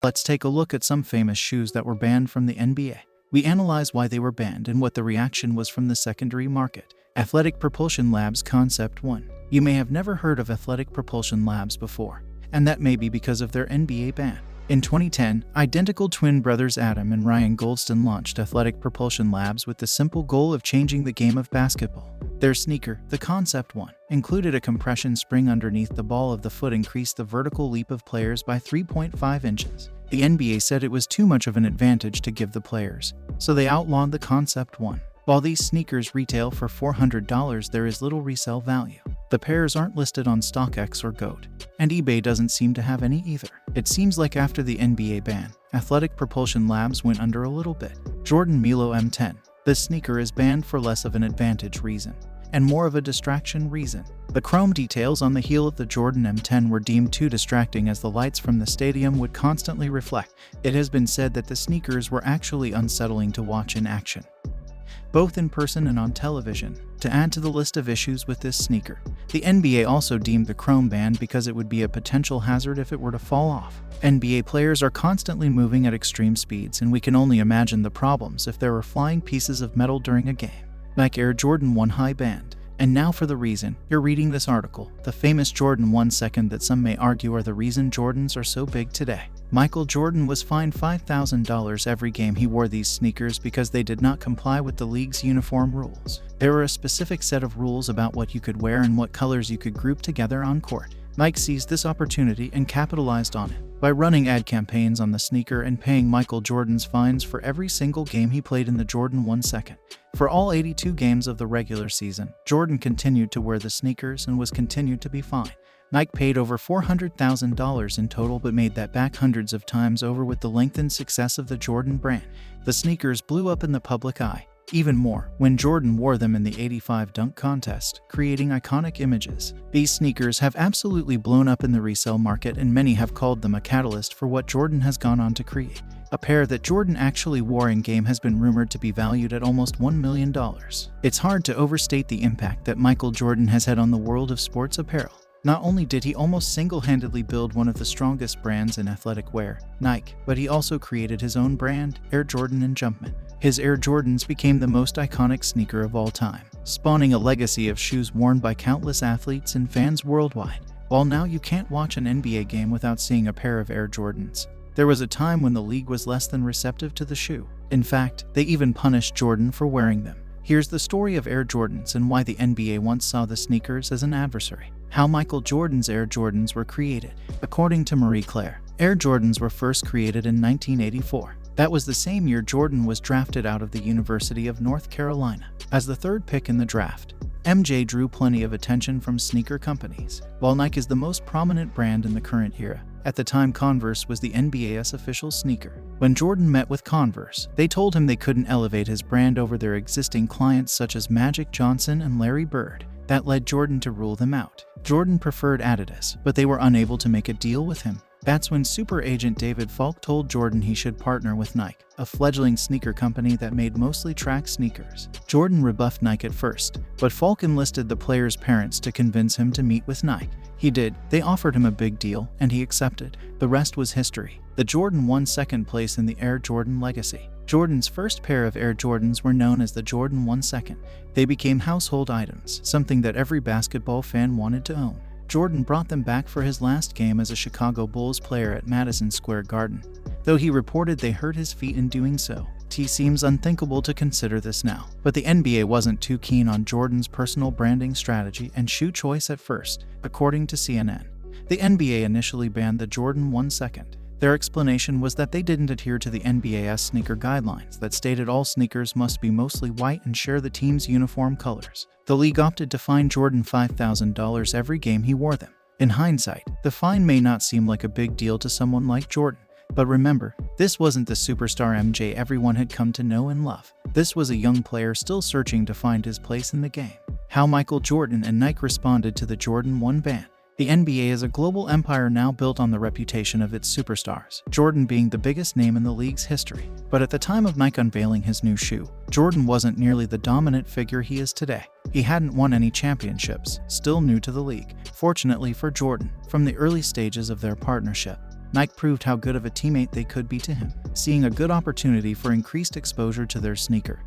Let's take a look at some famous shoes that were banned from the NBA. We analyze why they were banned and what the reaction was from the secondary market. Athletic Propulsion Labs Concept 1. You may have never heard of Athletic Propulsion Labs before, and that may be because of their NBA ban. In 2010, identical twin brothers Adam and Ryan Goldston launched Athletic Propulsion Labs with the simple goal of changing the game of basketball. Their sneaker, the Concept 1, included a compression spring underneath the ball of the foot, increased the vertical leap of players by 3.5 inches. The NBA said it was too much of an advantage to give the players, so they outlawed the Concept 1. While these sneakers retail for $400, there is little resale value. The pairs aren't listed on StockX or GOAT, and eBay doesn't seem to have any either. It seems like after the NBA ban, Athletic Propulsion Labs went under a little bit. Jordan Melo M10. This sneaker is banned for less of an advantage reason, and more of a distraction reason. The chrome details on the heel of the Jordan M10 were deemed too distracting as the lights from the stadium would constantly reflect. It has been said that the sneakers were actually unsettling to watch in action, both in person and on television. To add to the list of issues with this sneaker, the NBA also deemed the chrome banned because it would be a potential hazard if it were to fall off. NBA players are constantly moving at extreme speeds, and we can only imagine the problems if there were flying pieces of metal during a game. Like Air Jordan 1 high banned. And now for the reason you're reading this article. The famous Jordan 1 second that some may argue are the reason Jordans are so big today. Michael Jordan was fined $5,000 every game he wore these sneakers because they did not comply with the league's uniform rules. There were a specific set of rules about what you could wear and what colors you could group together on court. Nike seized this opportunity and capitalized on it by running ad campaigns on the sneaker and paying Michael Jordan's fines for every single game he played in the Jordan 1 second. For all 82 games of the regular season, Jordan continued to wear the sneakers and was continued to be fined. Nike paid over $400,000 in total, but made that back hundreds of times over with the lengthened success of the Jordan brand. The sneakers blew up in the public eye even more when Jordan wore them in the '85 dunk contest, creating iconic images. These sneakers have absolutely blown up in the resale market, and many have called them a catalyst for what Jordan has gone on to create. A pair that Jordan actually wore in-game has been rumored to be valued at almost $1 million. It's hard to overstate the impact that Michael Jordan has had on the world of sports apparel. Not only did he almost single-handedly build one of the strongest brands in athletic wear, Nike, but he also created his own brand, Air Jordan and Jumpman. His Air Jordans became the most iconic sneaker of all time, spawning a legacy of shoes worn by countless athletes and fans worldwide. While now you can't watch an NBA game without seeing a pair of Air Jordans, there was a time when the league was less than receptive to the shoe. In fact, they even punished Jordan for wearing them. Here's the story of Air Jordans and why the NBA once saw the sneakers as an adversary. How Michael Jordan's Air Jordans were created. According to Marie Claire, Air Jordans were first created in 1984. That was the same year Jordan was drafted out of the University of North Carolina as the third pick in the draft. MJ drew plenty of attention from sneaker companies. While Nike is the most prominent brand in the current era, at the time Converse was the NBA's official sneaker. When Jordan met with Converse, they told him they couldn't elevate his brand over their existing clients such as Magic Johnson and Larry Bird. That led Jordan to rule them out. Jordan preferred Adidas, but they were unable to make a deal with him. That's when super agent David Falk told Jordan he should partner with Nike, a fledgling sneaker company that made mostly track sneakers. Jordan rebuffed Nike at first, but Falk enlisted the players' parents to convince him to meet with Nike. He did. They offered him a big deal, and he accepted. The rest was history. The Jordan won second place in the Air Jordan legacy. Jordan's first pair of Air Jordans were known as the Jordan 1 second. They became household items, something that every basketball fan wanted to own. Jordan brought them back for his last game as a Chicago Bulls player at Madison Square Garden, though he reported they hurt his feet in doing so. It seems unthinkable to consider this now, but the NBA wasn't too keen on Jordan's personal branding strategy and shoe choice at first. According to CNN, the NBA initially banned the Jordan 1 second. Their explanation was that they didn't adhere to the NBA's sneaker guidelines that stated all sneakers must be mostly white and share the team's uniform colors. The league opted to fine Jordan $5,000 every game he wore them. In hindsight, the fine may not seem like a big deal to someone like Jordan. But remember, this wasn't the superstar MJ everyone had come to know and love. This was a young player still searching to find his place in the game. How Michael Jordan and Nike responded to the Jordan 1 ban. The NBA is a global empire now built on the reputation of its superstars, Jordan being the biggest name in the league's history. But at the time of Nike unveiling his new shoe, Jordan wasn't nearly the dominant figure he is today. He hadn't won any championships, still new to the league. Fortunately for Jordan, from the early stages of their partnership, Nike proved how good of a teammate they could be to him, seeing a good opportunity for increased exposure to their sneaker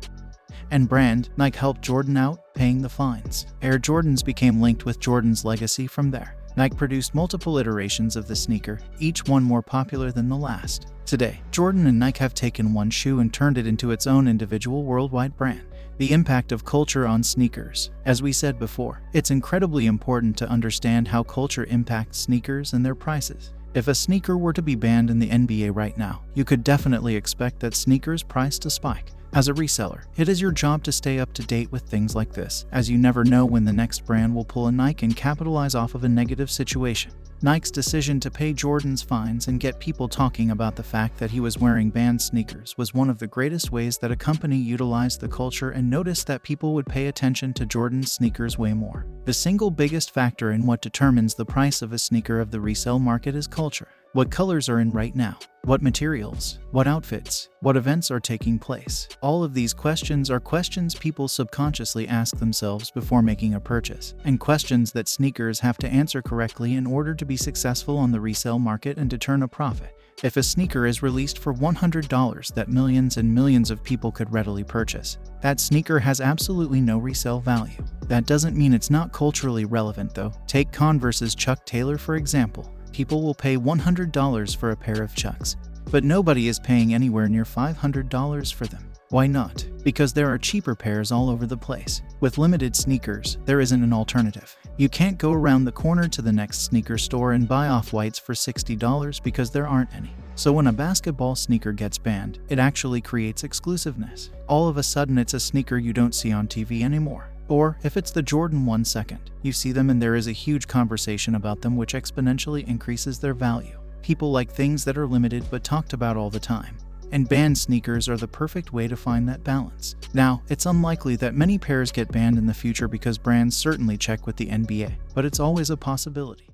and brand. Nike helped Jordan out, paying the fines. Air Jordans became linked with Jordan's legacy from there. Nike produced multiple iterations of the sneaker, each one more popular than the last. Today, Jordan and Nike have taken one shoe and turned it into its own individual worldwide brand. The impact of culture on sneakers. As we said before, it's incredibly important to understand how culture impacts sneakers and their prices. If a sneaker were to be banned in the NBA right now, you could definitely expect that sneakers' price to spike. As a reseller, it is your job to stay up to date with things like this, as you never know when the next brand will pull a Nike and capitalize off of a negative situation. Nike's decision to pay Jordan's fines and get people talking about the fact that he was wearing banned sneakers was one of the greatest ways that a company utilized the culture and noticed that people would pay attention to Jordan's sneakers way more. The single biggest factor in what determines the price of a sneaker of the resale market is culture. What colors are in right now? What materials? What outfits? What events are taking place? All of these questions are questions people subconsciously ask themselves before making a purchase, and questions that sneakers have to answer correctly in order to be successful on the resale market and to turn a profit. If a sneaker is released for $100 that millions and millions of people could readily purchase, that sneaker has absolutely no resale value. That doesn't mean it's not culturally relevant though. Take Converse's Chuck Taylor for example. People will pay $100 for a pair of Chucks, but nobody is paying anywhere near $500 for them. Why not? Because there are cheaper pairs all over the place. With limited sneakers, there isn't an alternative. You can't go around the corner to the next sneaker store and buy off-whites for $60 because there aren't any. So when a basketball sneaker gets banned, it actually creates exclusiveness. All of a sudden it's a sneaker you don't see on TV anymore. Or, if it's the Jordan 1 second, you see them and there is a huge conversation about them which exponentially increases their value. People like things that are limited but talked about all the time. And banned sneakers are the perfect way to find that balance. Now, it's unlikely that many pairs get banned in the future because brands certainly check with the NBA, but it's always a possibility.